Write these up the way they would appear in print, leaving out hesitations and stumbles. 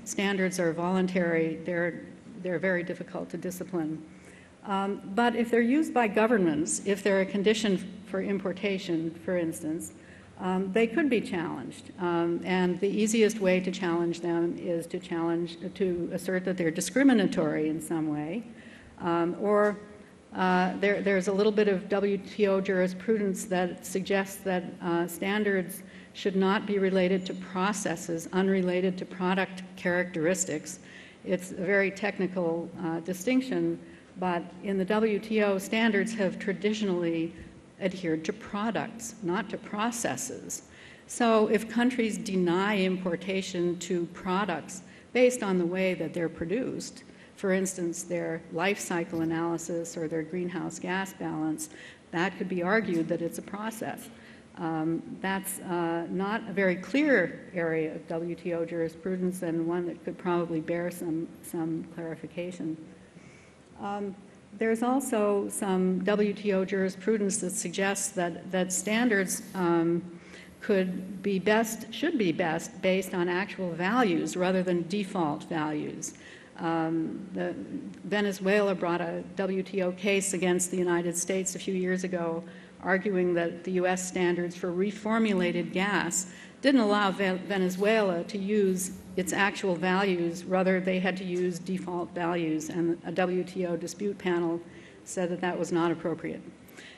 standards are voluntary, they're very difficult to discipline. But if they're used by governments, if they're a condition for importation, for instance, they could be challenged. And the easiest way to challenge them is to assert that they're discriminatory in some way, or there's a little bit of WTO jurisprudence that suggests that standards should not be related to processes unrelated to product characteristics. It's a very technical distinction, but in the WTO, standards have traditionally adhered to products, not to processes. So if countries deny importation to products based on the way that they're produced, for instance, their life cycle analysis or their greenhouse gas balance, that could be argued that it's a process. That's not a very clear area of WTO jurisprudence and one that could probably bear some clarification. There's also some WTO jurisprudence that suggests that standards should be best based on actual values rather than default values. Venezuela brought a WTO case against the United States a few years ago, arguing that the U.S. standards for reformulated gas didn't allow Venezuela to use its actual values, rather they had to use default values, and a WTO dispute panel said that that was not appropriate.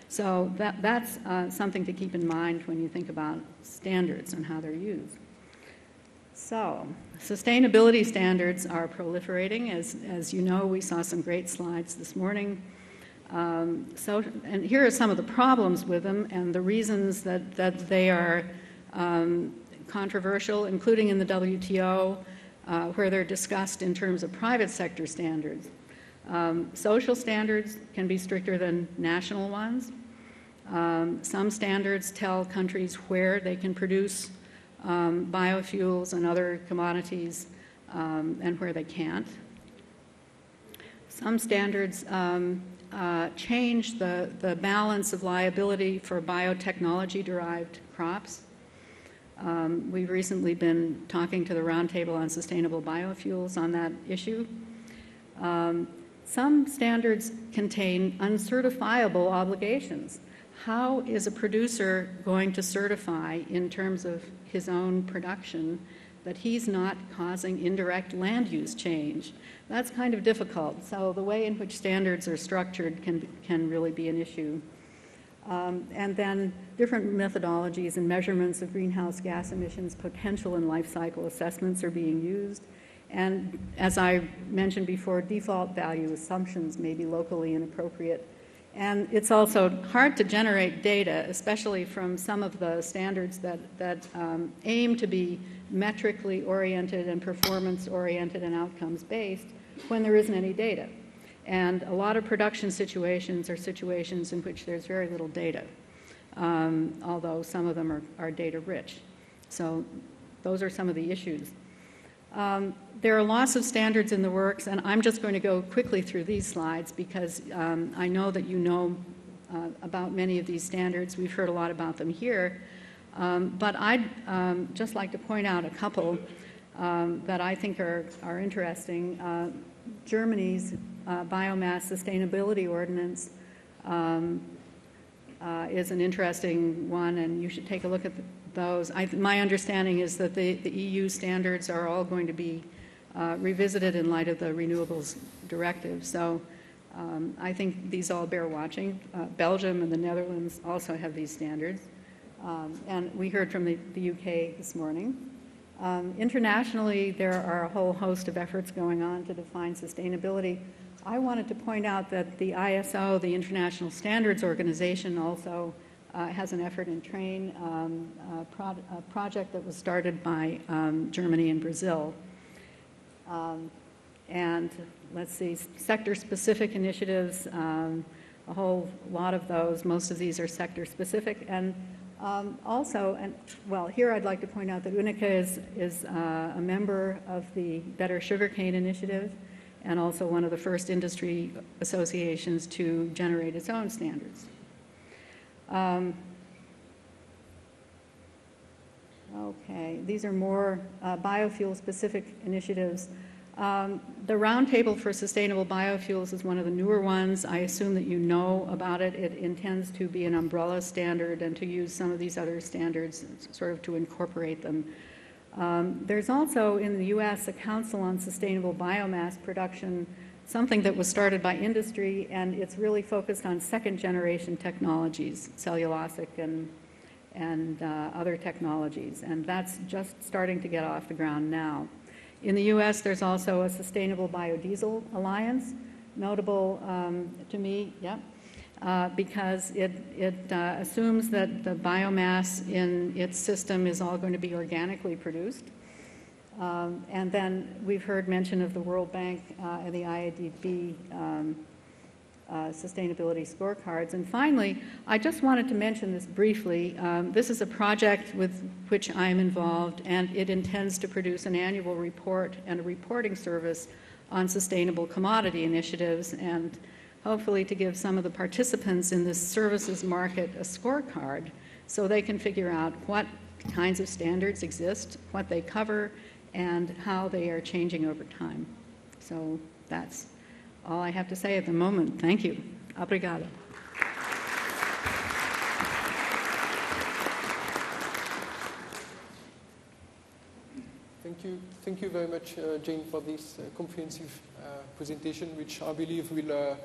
So that's something to keep in mind when you think about standards and how they're used. So sustainability standards are proliferating. As you know, we saw some great slides this morning. And here are some of the problems with them and the reasons that they are controversial, including in the WTO, where they're discussed in terms of private sector standards. Social standards can be stricter than national ones. Some standards tell countries where they can produce biofuels and other commodities and where they can't. Some standards change the balance of liability for biotechnology-derived crops. We've recently been talking to the Roundtable on Sustainable Biofuels on that issue. Some standards contain uncertifiable obligations. How is a producer going to certify in terms of his own production that he's not causing indirect land use change? That's kind of difficult. So the way in which standards are structured can really be an issue. And then different methodologies and measurements of greenhouse gas emissions potential and life cycle assessments are being used. And as I mentioned before, default value assumptions may be locally inappropriate. And it's also hard to generate data, especially from some of the standards that aim to be metrically oriented and performance oriented and outcomes based when there isn't any data. And a lot of production situations are situations in which there's very little data, although some of them are data rich. So those are some of the issues. There are lots of standards in the works, and I'm just going to go quickly through these slides because I know that you know about many of these standards. We've heard a lot about them here. But I'd just like to point out a couple that I think are interesting. Germany's biomass sustainability ordinance is an interesting one, and you should take a look at those. My understanding is that the EU standards are all going to be revisited in light of the Renewables Directive. So I think these all bear watching. Belgium and the Netherlands also have these standards. And we heard from the UK this morning. Internationally, there are a whole host of efforts going on to define sustainability. I wanted to point out that the ISO, the International Standards Organization, also has an effort in train, a project that was started by Germany and Brazil. And let's see, sector-specific initiatives, a whole lot of those. Most of these are sector-specific. And well, here I'd like to point out that UNICA is a member of the Better Sugarcane Initiative and also one of the first industry associations to generate its own standards. Okay, these are more biofuel-specific initiatives. The Roundtable for Sustainable Biofuels is one of the newer ones. I assume that you know about it. It intends to be an umbrella standard and to use some of these other standards sort of to incorporate them. There's also in the U.S. a Council on Sustainable Biomass Production, something that was started by industry, and it's really focused on second-generation technologies, cellulosic and other technologies, and that's just starting to get off the ground now. In the U.S., there's also a Sustainable Biodiesel Alliance, notable to me, because it assumes that the biomass in its system is all going to be organically produced. And then we've heard mention of the World Bank and the IADB sustainability scorecards. And finally, I just wanted to mention this briefly. This is a project with which I'm involved, and it intends to produce an annual report and a reporting service on sustainable commodity initiatives, and hopefully to give some of the participants in this services market a scorecard so they can figure out what kinds of standards exist, what they cover, and how they are changing over time. So that's all I have to say at the moment. Thank you. Obrigada. Thank you very much, Jane, for this comprehensive presentation, which I believe will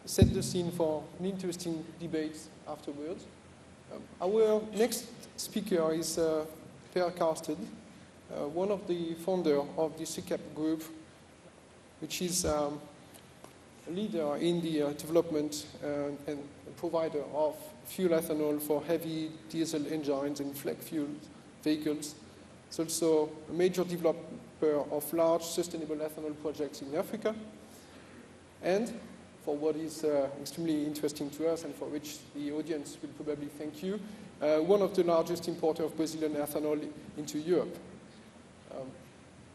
set the scene for an interesting debate afterwards. Our next speaker is Per Carstedt, one of the founders of the SECAP group, which is a leader in the development and provider of fuel ethanol for heavy diesel engines and flex fuel vehicles. It's also a major developer of large sustainable ethanol projects in Africa. And for what is extremely interesting to us and for which the audience will probably thank you, one of the largest importers of Brazilian ethanol into Europe.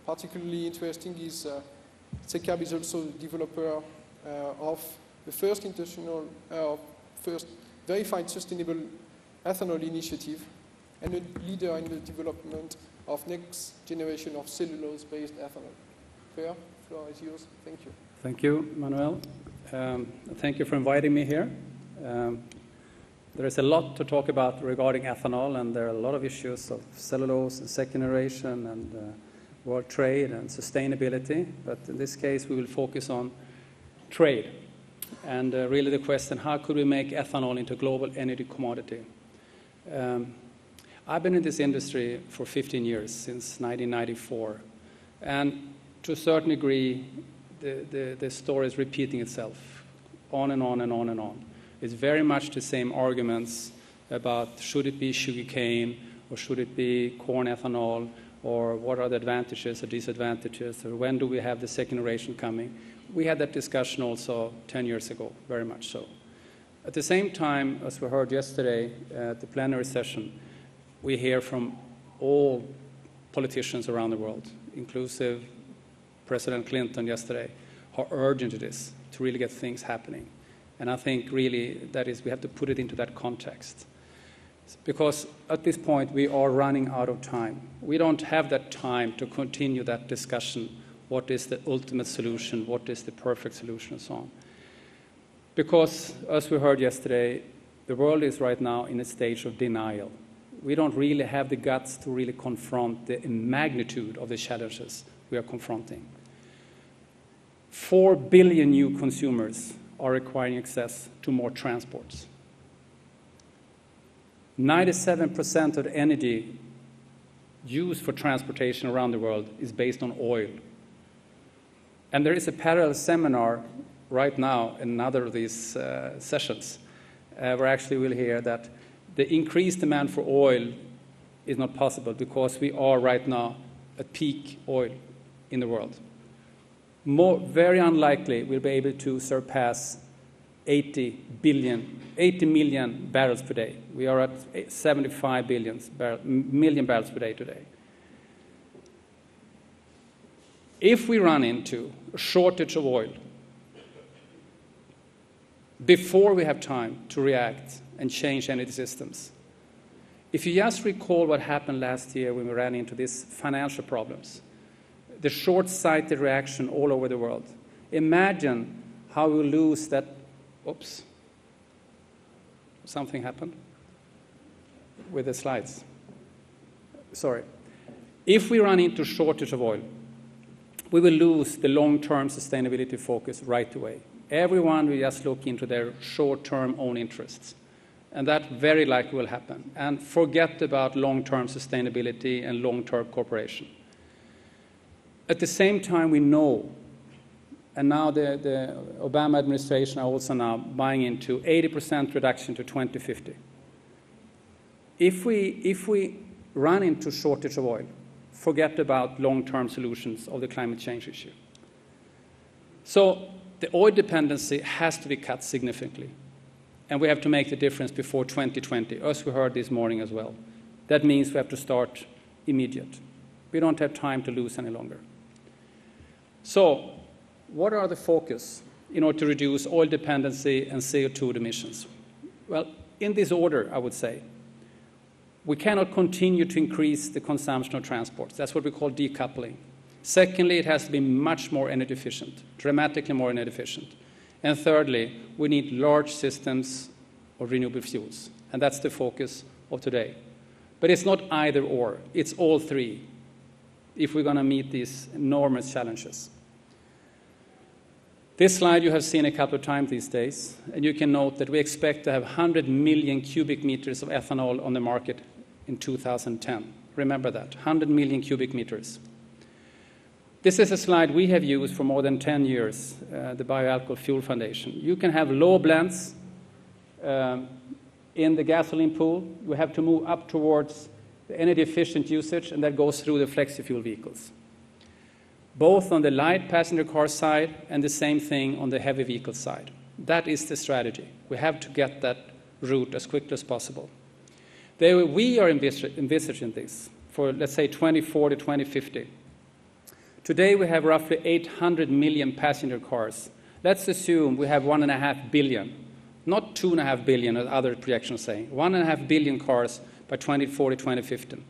Particularly interesting is SECAP is also the developer of the first international, first verified sustainable ethanol initiative and a leader in the development of next generation of cellulose-based ethanol. Per, floor is yours. Thank you. Thank you, Emmanuel. Thank you for inviting me here. There is a lot to talk about regarding ethanol, and there are a lot of issues of cellulose and second generation and world trade and sustainability. But in this case, we will focus on trade and really the question, how could we make ethanol into a global energy commodity? I've been in this industry for 15 years, since 1994. And to a certain degree, the story is repeating itself on and on and on and on. It's very much the same arguments about should it be sugarcane or should it be corn ethanol or what are the advantages or disadvantages or when do we have the second generation coming. We had that discussion also 10 years ago, very much so. At the same time, as we heard yesterday at the plenary session, we hear from all politicians around the world, inclusive President Clinton yesterday, how urgent it is to really get things happening. And I think really that is, we have to put it into that context. Because at this point, we are running out of time. We don't have that time to continue that discussion. What is the ultimate solution? What is the perfect solution and so on? Because, as we heard yesterday, the world is right now in a stage of denial. We don't really have the guts to really confront the magnitude of the challenges we are confronting. 4 billion new consumers are requiring access to more transports. 97% of the energy used for transportation around the world is based on oil. And there is a parallel seminar right now in another of these sessions where actually we'll hear that the increased demand for oil is not possible because we are right now at peak oil in the world. Very unlikely we'll be able to surpass 80 million barrels per day. We are at 75 million barrels per day today. If we run into a shortage of oil before we have time to react and change energy systems, If you just recall what happened last year when we ran into these financial problems, the short-sighted reaction all over the world, imagine how we lose that. Oops. Something happened with the slides. Sorry. If we run into shortage of oil, we will lose the long-term sustainability focus right away. Everyone will just look into their short-term own interests. And that very likely will happen. And forget about long-term sustainability and long-term cooperation. At the same time, we know, and now the Obama administration are also now buying into 80% reduction to 2050. If we run into shortage of oil, forget about long-term solutions of the climate change issue. So the oil dependency has to be cut significantly. And we have to make the difference before 2020, as we heard this morning as well. That means we have to start immediate. We don't have time to lose any longer. So what are the focus in order to reduce oil dependency and CO2 emissions? Well, in this order, I would say, we cannot continue to increase the consumption of transports. That's what we call decoupling. Secondly, it has to be much more energy efficient, dramatically more energy efficient. And thirdly, we need large systems of renewable fuels. And that's the focus of today. But it's not either or. It's all three if we're going to meet these enormous challenges. This slide you have seen a couple of times these days. And you can note that we expect to have 100 million cubic meters of ethanol on the market in 2010. Remember that, 100 million cubic meters. This is a slide we have used for more than 10 years, the Bioalcohol Fuel Foundation. You can have low blends in the gasoline pool. We have to move up towards the energy-efficient usage, and that goes through the flexi-fuel vehicles, both on the light passenger car side and the same thing on the heavy vehicle side. That is the strategy. We have to get that route as quickly as possible. We are envisaging this for, let's say, 2040, 2050. Today, we have roughly 800 million passenger cars. Let's assume we have 1.5 billion, not 2.5 billion, as other projections say, 1.5 billion cars by 2040, 2050.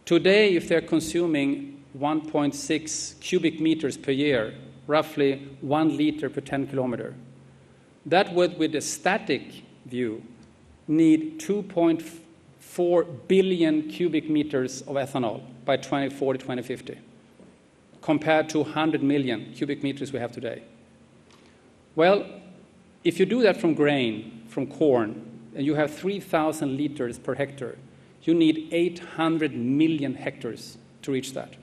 Today, if they're consuming 1.6 cubic meters per year, roughly 1 liter per 10 kilometer, that would, with a static view, need 2.4 billion cubic meters of ethanol by 2040, 2050. Compared to 100 million cubic meters we have today. Well, if you do that from grain, from corn, and you have 3,000 liters per hectare, you need 800 million hectares to reach that.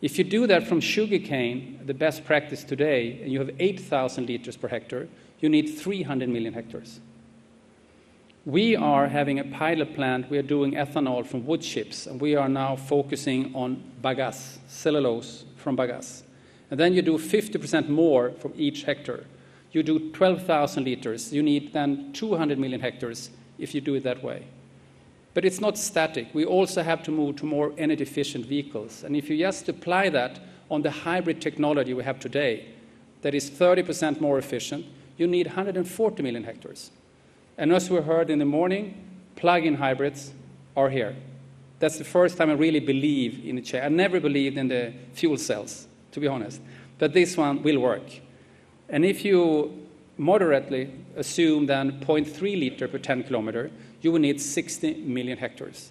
If you do that from sugarcane, the best practice today, and you have 8,000 liters per hectare, you need 300 million hectares. We are having a pilot plant. We are doing ethanol from wood chips, and we are now focusing on bagasse, cellulose from bagasse. And then you do 50% more from each hectare. You do 12,000 liters. You need then 200 million hectares if you do it that way. But it's not static. We also have to move to more energy-efficient vehicles. And if you just apply that on the hybrid technology we have today, that is 30% more efficient, you need 140 million hectares. And as we heard in the morning, plug-in hybrids are here. That's the first time I really believe in the chair. I never believed in the fuel cells, to be honest. But this one will work. And if you moderately assume then 0.3 liter per 10 kilometer, you will need 60 million hectares.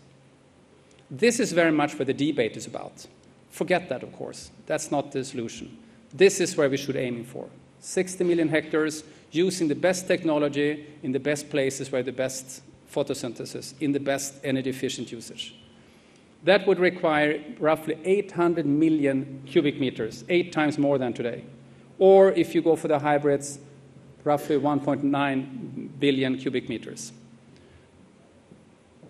This is very much what the debate is about. Forget that, of course. That's not the solution. This is where we should aim for. 60 million hectares, using the best technology in the best places where the best photosynthesis, in the best energy-efficient usage. That would require roughly 800 million cubic meters, 8 times more than today. Or if you go for the hybrids, roughly 1.9 billion cubic meters.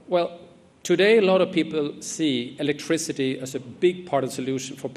Well, today a lot of people see electricity as a big part of the solution for